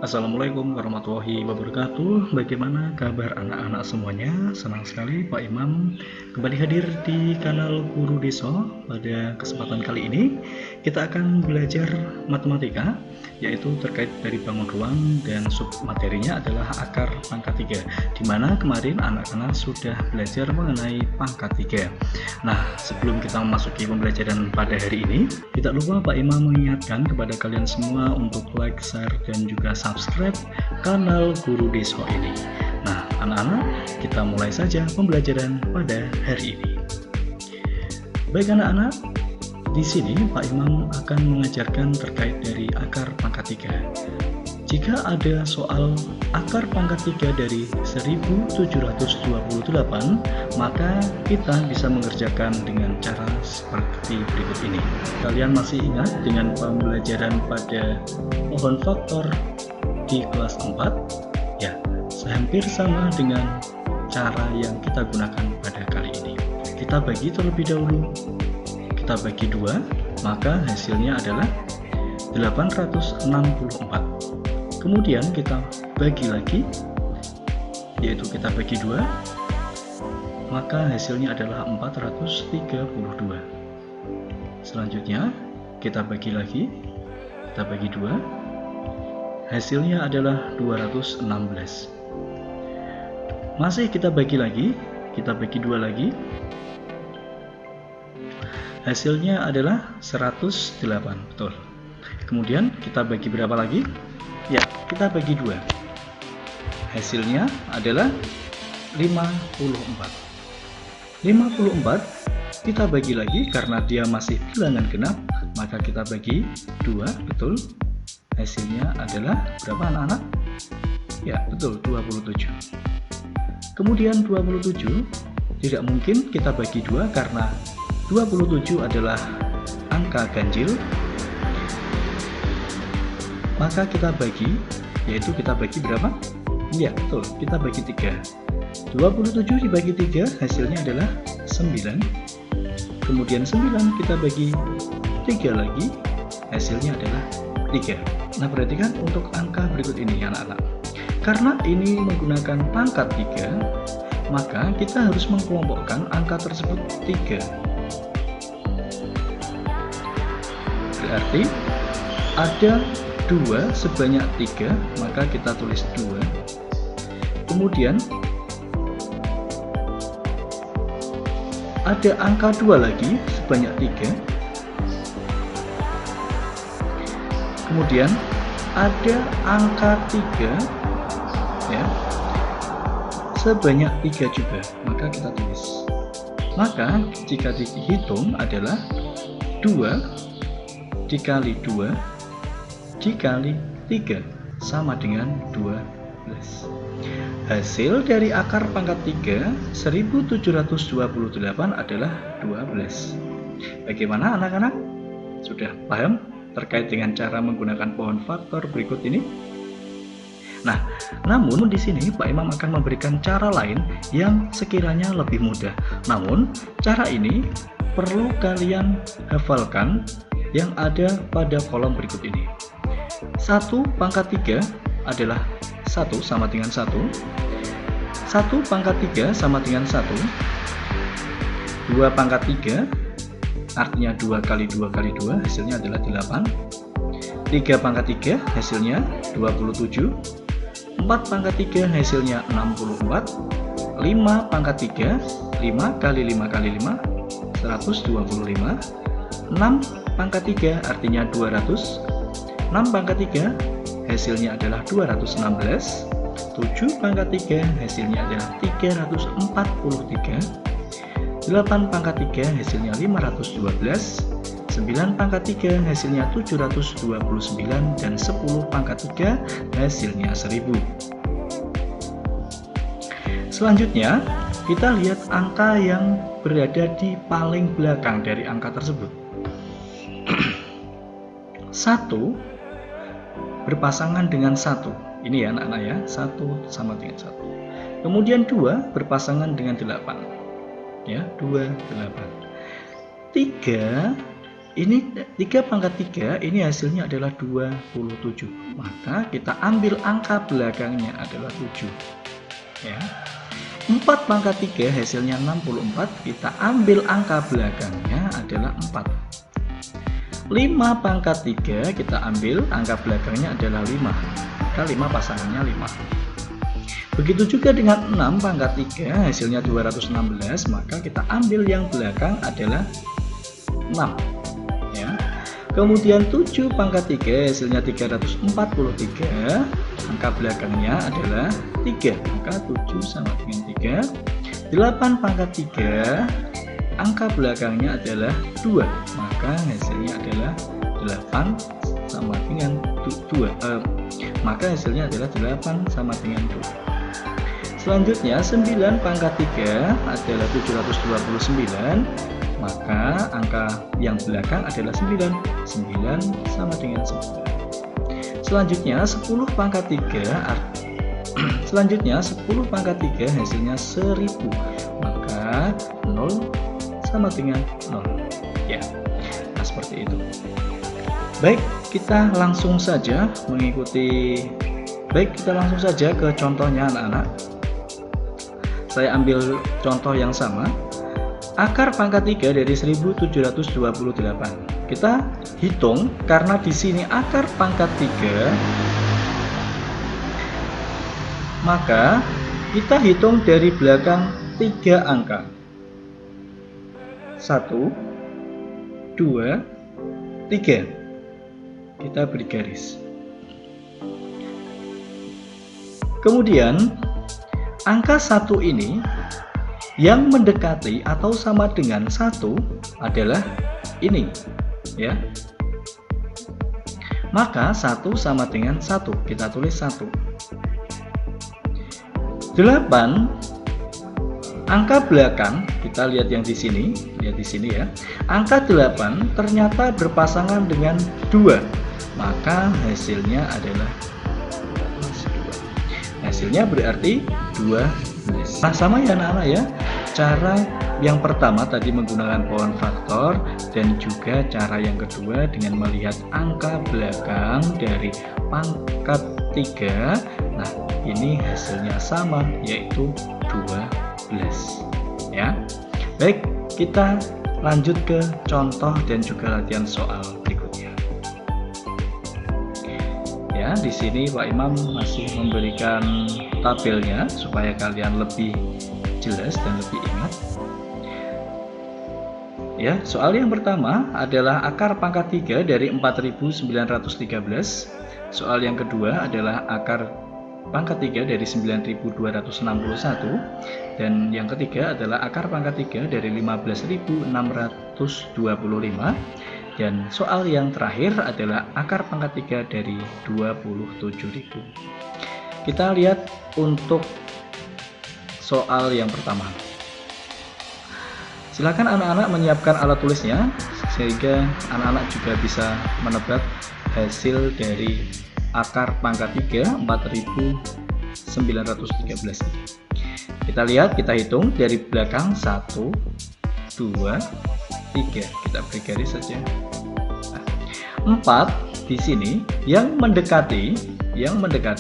Assalamualaikum warahmatullahi wabarakatuh. Bagaimana kabar anak-anak semuanya? Senang sekali Pak Imam kembali hadir di kanal Guru Deso. Pada kesempatan kali ini kita akan belajar matematika, yaitu terkait dari bangun ruang, dan sub materinya adalah akar pangkat 3, dimana kemarin anak-anak sudah belajar mengenai pangkat 3. Nah, sebelum kita memasuki pembelajaran pada hari ini, tidak lupa Pak Imam mengingatkan kepada kalian semua untuk like, share, dan juga subscribe kanal Guru Deso ini. Nah, anak-anak, kita mulai saja pembelajaran pada hari ini. Baik anak-anak, di sini Pak Imam akan mengajarkan terkait dari akar pangkat 3. Jika ada soal akar pangkat 3 dari 1728, maka kita bisa mengerjakan dengan cara seperti berikut ini. Kalian masih ingat dengan pembelajaran pada pohon faktor di kelas 4? Ya, hampir sama dengan cara yang kita gunakan pada kali ini. Kita bagi terlebih dahulu. Kita bagi 2, maka hasilnya adalah 864. Kemudian kita bagi lagi, yaitu kita bagi 2, maka hasilnya adalah 432. Selanjutnya kita bagi lagi, kita bagi 2, hasilnya adalah 216. Masih kita bagi lagi, kita bagi 2 lagi, hasilnya adalah 108. Betul. Kemudian kita bagi berapa lagi? Ya, kita bagi 2. Hasilnya adalah 54. 54 kita bagi lagi karena dia masih bilangan genap, maka kita bagi 2, betul. Hasilnya adalah berapa anak-anak? Ya, betul, 27. Kemudian 27 tidak mungkin kita bagi 2 karena 27 adalah angka ganjil. Maka kita bagi, yaitu kita bagi berapa? Ya, betul, kita bagi 3. 27 dibagi 3, hasilnya adalah 9. Kemudian 9 kita bagi 3 lagi, hasilnya adalah 3. Nah, perhatikan untuk angka berikut ini anak-anak. Karena ini menggunakan pangkat 3, maka kita harus mengkelompokkan angka tersebut 3. Berarti ada 2 sebanyak 3, maka kita tulis 2. Kemudian ada angka 2 lagi sebanyak 3. Kemudian ada angka 3 ya, sebanyak 3 juga, maka kita tulis. Maka jika dihitung adalah 2 dikali 2 dikali 3 sama dengan 12. Hasil dari akar pangkat 3 1728 adalah 12. Bagaimana anak-anak? Sudah paham terkait dengan cara menggunakan pohon faktor berikut ini? Nah, namun di sini Pak Imam akan memberikan cara lain yang sekiranya lebih mudah. Namun, cara ini perlu kalian hafalkan yang ada pada kolom berikut ini. 1 pangkat 3 adalah 1 sama dengan 1. 1 pangkat 3 sama dengan 1. 2 pangkat 3 artinya 2 kali 2 kali 2 hasilnya adalah 8. 3 pangkat 3 hasilnya 27. 4 pangkat 3 hasilnya 64. 5 pangkat 3, 5 kali 5 kali 5 125. 6 pangkat 3 artinya 200. 6 pangkat 3 hasilnya adalah 216. 7 pangkat 3 hasilnya adalah 343. 8 pangkat 3 hasilnya 512. 9 pangkat 3 hasilnya 729. Dan 10 pangkat 3 hasilnya 1000. Selanjutnya kita lihat angka yang berada di paling belakang dari angka tersebut. 1 berpasangan dengan 1. Ini ya anak-anak ya, 1 sama dengan 1. Kemudian 2 berpasangan dengan 8. Ya, 2, 8. 3 Ini 3 pangkat 3, ini hasilnya adalah 27. Maka kita ambil angka belakangnya adalah 7. Ya. 4 pangkat 3 hasilnya 64, kita ambil angka belakangnya adalah 4. 5 pangkat 3 kita ambil angka belakangnya adalah 5. Maka 5 pasangannya 5. Begitu juga dengan 6 pangkat 3 hasilnya 216, maka kita ambil yang belakang adalah 6. Ya. Kemudian 7 pangkat 3 hasilnya 343, angka belakangnya adalah 3, maka 7 sama dengan 3. 8 pangkat 3, angka belakangnya adalah 2, maka hasilnya adalah 8 sama dengan 2. Maka hasilnya adalah 8 sama dengan 2. Selanjutnya 9 pangkat 3 adalah 729, maka angka yang belakang adalah 9. 9 sama dengan 9. Selanjutnya 10 pangkat 3 hasilnya 1000, maka 0 sama dengan 0. Ya. Nah, seperti itu. Baik, kita langsung saja ke contohnya anak-anak. Saya ambil contoh yang sama. Akar pangkat 3 dari 1728. Kita hitung karena di sini akar pangkat 3, maka kita hitung dari belakang 3 angka. 1, 2, 3. Kita beri garis. Kemudian angka 1 ini yang mendekati atau sama dengan 1 adalah ini, ya. Maka 1 sama dengan 1, kita tulis 1. 8 angka belakang, kita lihat yang di sini, ya. Angka 8 ternyata berpasangan dengan 2, maka hasilnya adalah hasilnya berarti 12. Nah, sama ya anak-anak ya. Cara yang pertama tadi menggunakan pohon faktor, dan juga cara yang kedua dengan melihat angka belakang dari pangkat 3. Nah, ini hasilnya sama, yaitu 12. Ya. Baik, kita lanjut ke contoh dan juga latihan soal berikutnya. Ya, di sini Pak Imam masih memberikan tabelnya supaya kalian lebih jelas dan lebih ingat. Ya, soal yang pertama adalah akar pangkat 3 dari 4913. Soal yang kedua adalah akar pangkat 3 dari 9261, dan yang ketiga adalah akar pangkat 3 dari 15625. Dan soal yang terakhir adalah akar pangkat 3 dari 27.000. Kita lihat untuk soal yang pertama. Silakan anak-anak menyiapkan alat tulisnya sehingga anak-anak juga bisa menebak hasil dari akar pangkat 3 4913. Kita lihat, kita hitung dari belakang 1, 2, 3. Kita beri garis saja. Nah, 4 di sini yang mendekati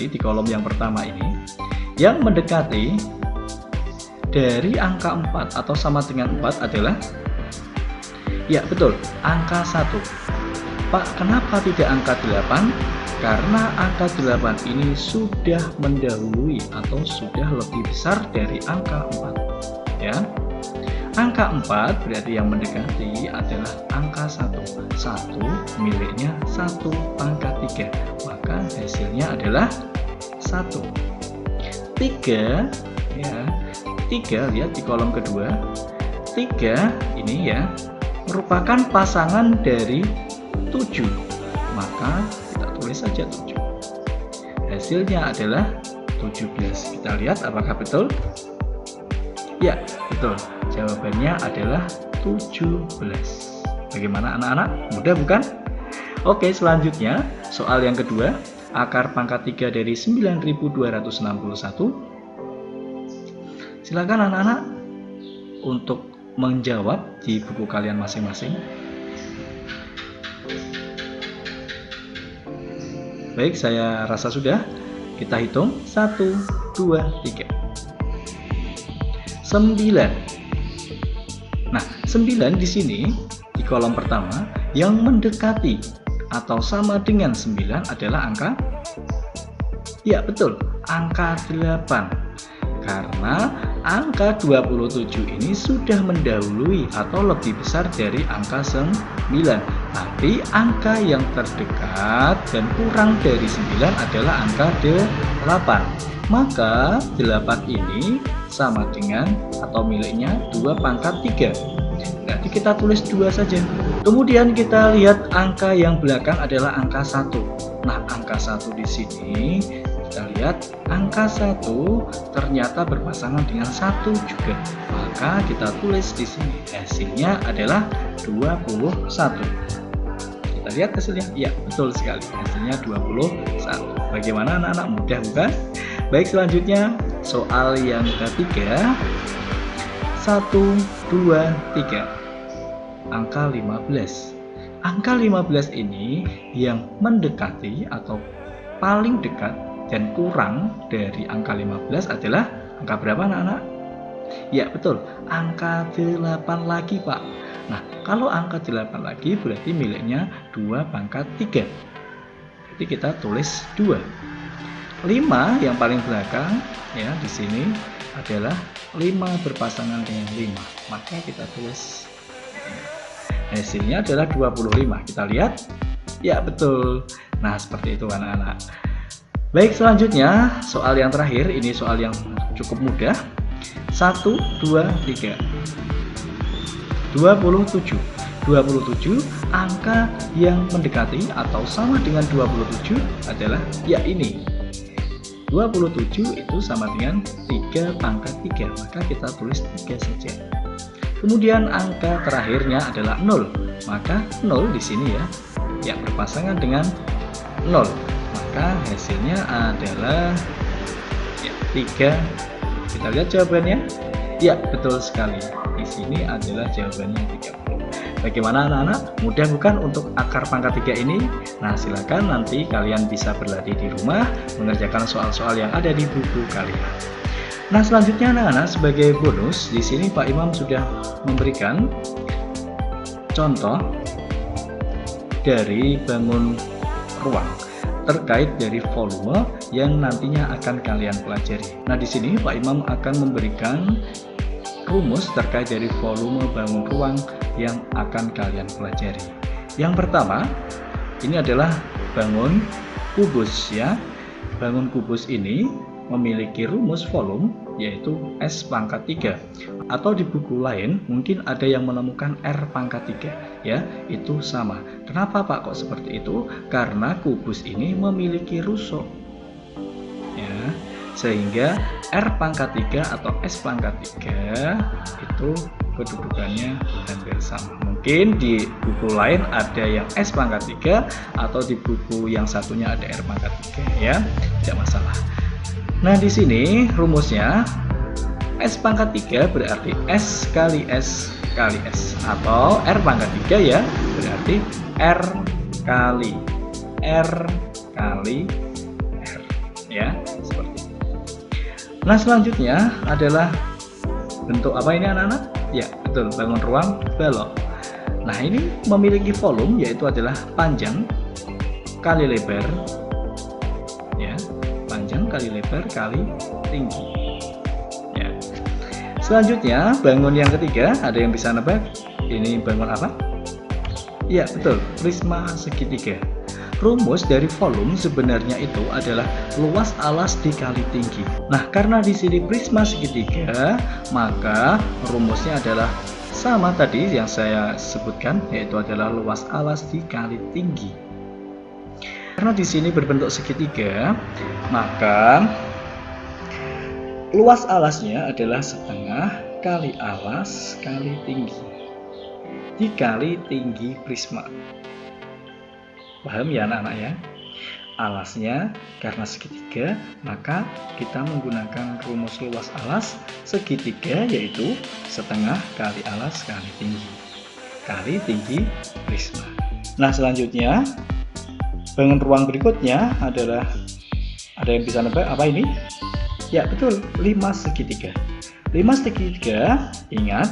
di kolom yang pertama ini, yang mendekati dari angka 4 atau sama dengan 4 adalah, ya betul, angka 1. Pak, kenapa tidak angka 8? Karena angka 8 ini sudah mendahului atau sudah lebih besar dari angka 4. Ya. Angka 4 berarti yang mendekati adalah angka 1. 1 miliknya 1 pangkat 3. Maka hasilnya adalah 1. 3, ya. 3, lihat di kolom kedua. 3 ini ya merupakan pasangan dari 7. Maka kita tulis saja 7. Hasilnya adalah 17. Kita lihat apakah betul? Ya, betul. Jawabannya adalah 17. Bagaimana anak-anak? Mudah bukan? Oke, selanjutnya soal yang kedua, akar pangkat 3 dari 9261. Silakan anak-anak untuk menjawab di buku kalian masing-masing. Baik, saya rasa sudah. Kita hitung 1, 2, 3. 9. Nah, 9 di sini di kolom pertama yang mendekati atau sama dengan 9 adalah angka, ya betul, angka 8. Karena angka 27 ini sudah mendahului atau lebih besar dari angka 9. Tapi angka yang terdekat dan kurang dari 9 adalah angka 8. Maka 8 ini sama dengan atau miliknya 2 pangkat 3. Berarti kita tulis 2 saja. Kemudian kita lihat angka yang belakang adalah angka 1. Nah, angka 1 di sini kita lihat angka 1 ternyata berpasangan dengan 1 juga. Maka kita tulis di sini hasilnya adalah 21. Kita lihat hasilnya. Ya, betul sekali. Hasilnya 21. Bagaimana anak-anak, mudah bukan? Baik, selanjutnya soal yang ketiga. 1, 2, 3. Angka 15. Angka 15 ini yang mendekati atau paling dekat dan kurang dari angka 15 adalah angka berapa anak-anak? Ya betul, angka 8 lagi Pak. Nah, kalau angka 8 lagi berarti miliknya 2 pangkat 3. Jadi kita tulis 2. 5 yang paling belakang ya di sini adalah 5 berpasangan dengan 5. Maka kita tulis hasilnya adalah 25. Kita lihat. Ya betul. Nah, seperti itu anak-anak. Baik, selanjutnya soal yang terakhir, ini soal yang cukup mudah. 1, 2, 3. 27. 27 angka yang mendekati atau sama dengan 27 adalah ya ini. 27 itu sama dengan 3 pangkat 3, maka kita tulis 3 saja. Kemudian angka terakhirnya adalah 0, maka 0 di sini ya berpasangan dengan 0. Maka hasilnya adalah ya 3. Kita lihat jawabannya. Ya, betul sekali. Di sini adalah jawabannya 30. Bagaimana anak-anak? Mudah bukan untuk akar pangkat 3 ini? Nah, silakan nanti kalian bisa berlatih di rumah mengerjakan soal-soal yang ada di buku kalian. Nah, selanjutnya anak-anak, sebagai bonus di sini Pak Imam sudah memberikan contoh dari bangun ruang terkait dari volume yang nantinya akan kalian pelajari. Nah, di sini Pak Imam akan memberikan rumus terkait dari volume bangun ruang yang akan kalian pelajari. Yang pertama, ini adalah bangun kubus ya. Bangun kubus ini memiliki rumus volume yaitu S pangkat 3, atau di buku lain mungkin ada yang menemukan R pangkat 3 ya, itu sama. Kenapa Pak kok seperti itu? Karena kubus ini memiliki rusuk ya, sehingga R pangkat 3 atau S pangkat 3 itu kedudukannya hampir sama. Mungkin di buku lain ada yang S pangkat 3 atau di buku yang satunya ada R pangkat 3 ya, tidak masalah. Nah, di sini rumusnya S pangkat 3 berarti S kali S kali S, atau R pangkat 3 ya berarti R kali R kali R ya, seperti itu. Nah, selanjutnya adalah bentuk apa ini anak-anak? Ya betul, bangun ruang balok. Nah, ini memiliki volume yaitu adalah panjang kali lebar ya, panjang kali lebar kali tinggi ya. Selanjutnya bangun yang ketiga, ada yang bisa nebak ini bangun apa? Ya betul, prisma segitiga. Rumus dari volume sebenarnya itu adalah luas alas dikali tinggi. Nah, karena di sini prisma segitiga, maka rumusnya adalah sama tadi yang saya sebutkan, yaitu adalah luas alas dikali tinggi. Karena di sini berbentuk segitiga, maka luas alasnya adalah setengah kali alas kali tinggi dikali tinggi prisma. Paham ya anak-anak ya? Alasnya karena segitiga, maka kita menggunakan rumus luas alas segitiga yaitu setengah kali alas kali tinggi prisma. Nah, selanjutnya bangun ruang berikutnya adalah, ada yang bisa nebak apa ini? Ya betul, 5 segitiga. 5 segitiga, ingat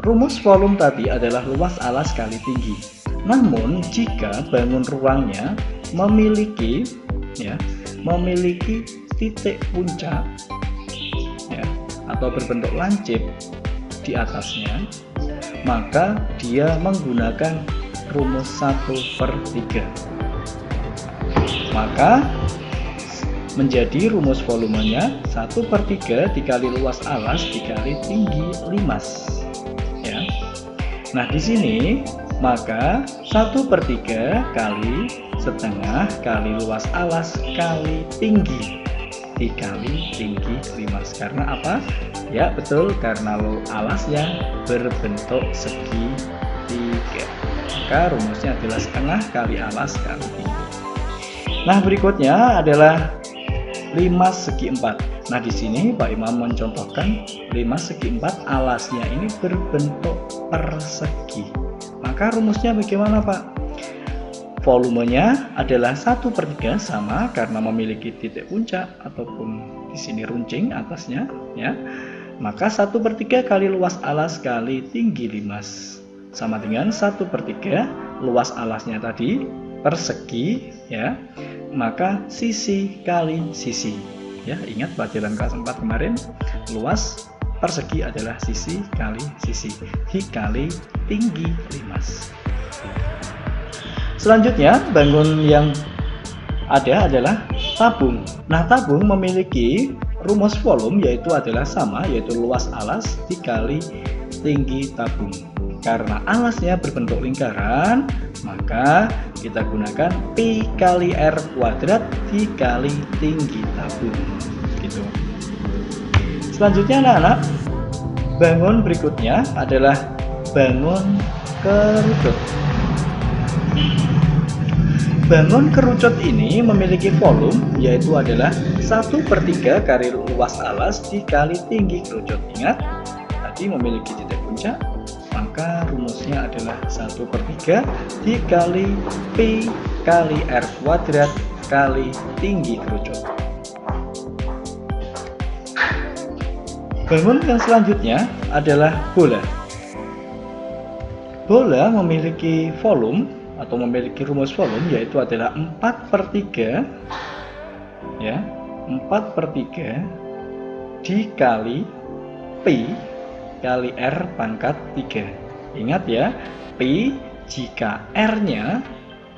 rumus volume tadi adalah luas alas kali tinggi. Namun jika bangun ruangnya memiliki titik puncak ya, atau berbentuk lancip di atasnya, maka dia menggunakan rumus 1/3. Maka menjadi rumus volumenya 1/3 dikali luas alas dikali tinggi limas ya. Nah di sini maka 1/3 kali setengah kali luas alas kali tinggi dikali tinggi limas. Karena apa? Ya betul, karena alasnya berbentuk segitiga. Maka rumusnya adalah setengah kali alas kali tinggi. Nah berikutnya adalah 5 segi 4. Nah di sini Pak Imam mencontohkan 5 segi 4 alasnya ini berbentuk persegi. Maka rumusnya bagaimana Pak? Volumenya adalah 1/3 sama karena memiliki titik puncak ataupun di sini runcing atasnya ya. Maka 1/3 kali luas alas kali tinggi limas sama dengan 1/3 luas alasnya tadi persegi ya. Maka sisi kali sisi ya. Ingat pelajaran kelas 4 kemarin, luas persegi adalah sisi kali sisi dikali tinggi limas. Selanjutnya bangun yang ada adalah tabung. Nah tabung memiliki rumus volume yaitu adalah sama, yaitu luas alas dikali tinggi tabung. Karena alasnya berbentuk lingkaran, maka kita gunakan Pi kali R kuadrat dikali tinggi tabung gitu. Selanjutnya anak-anak, bangun berikutnya adalah bangun kerucut. Bangun kerucut ini memiliki volume yaitu adalah 1/3 kali luas alas dikali tinggi kerucut. Ingat tadi memiliki titik puncak, maka rumusnya adalah 1/3 dikali Pi kali R kuadrat kali tinggi kerucut. Bangun yang selanjutnya adalah bola. Bola memiliki volume atau memiliki rumus volume yaitu adalah 4/3 ya, 4/3 dikali Pi kali R pangkat 3. Ingat ya, Pi jika R-nya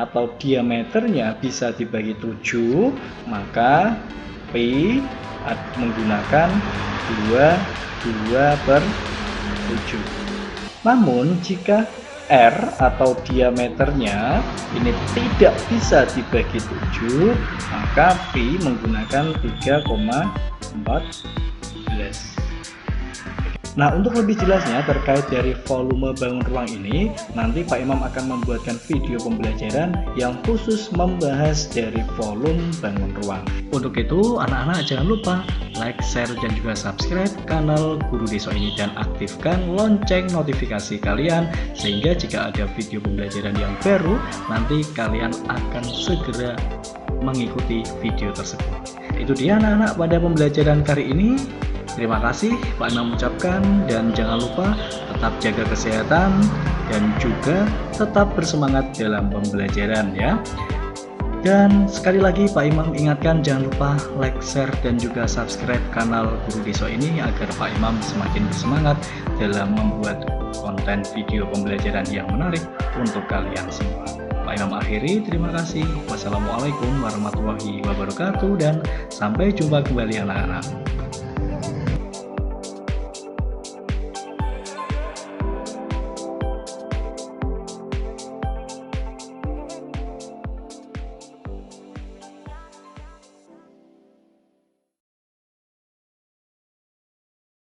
atau diameternya bisa dibagi 7, maka Pi menggunakan 2/7. Namun jika R atau diameternya ini tidak bisa dibagi 7, maka Pi menggunakan 3,14. Nah untuk lebih jelasnya terkait dari volume bangun ruang ini, nanti Pak Imam akan membuatkan video pembelajaran yang khusus membahas dari volume bangun ruang. Untuk itu anak-anak jangan lupa like, share, dan juga subscribe kanal Guru Deso ini dan aktifkan lonceng notifikasi kalian sehingga jika ada video pembelajaran yang baru nanti kalian akan segera mengikuti video tersebut. Itu dia anak-anak pada pembelajaran kali ini. Terima kasih Pak Imam ucapkan, dan jangan lupa tetap jaga kesehatan dan juga tetap bersemangat dalam pembelajaran ya. Dan sekali lagi Pak Imam ingatkan jangan lupa like, share, dan juga subscribe kanal Guru Deso ini agar Pak Imam semakin bersemangat dalam membuat konten video pembelajaran yang menarik untuk kalian semua. Pak Imam akhiri, terima kasih. Wassalamualaikum warahmatullahi wabarakatuh dan sampai jumpa kembali anak-anak.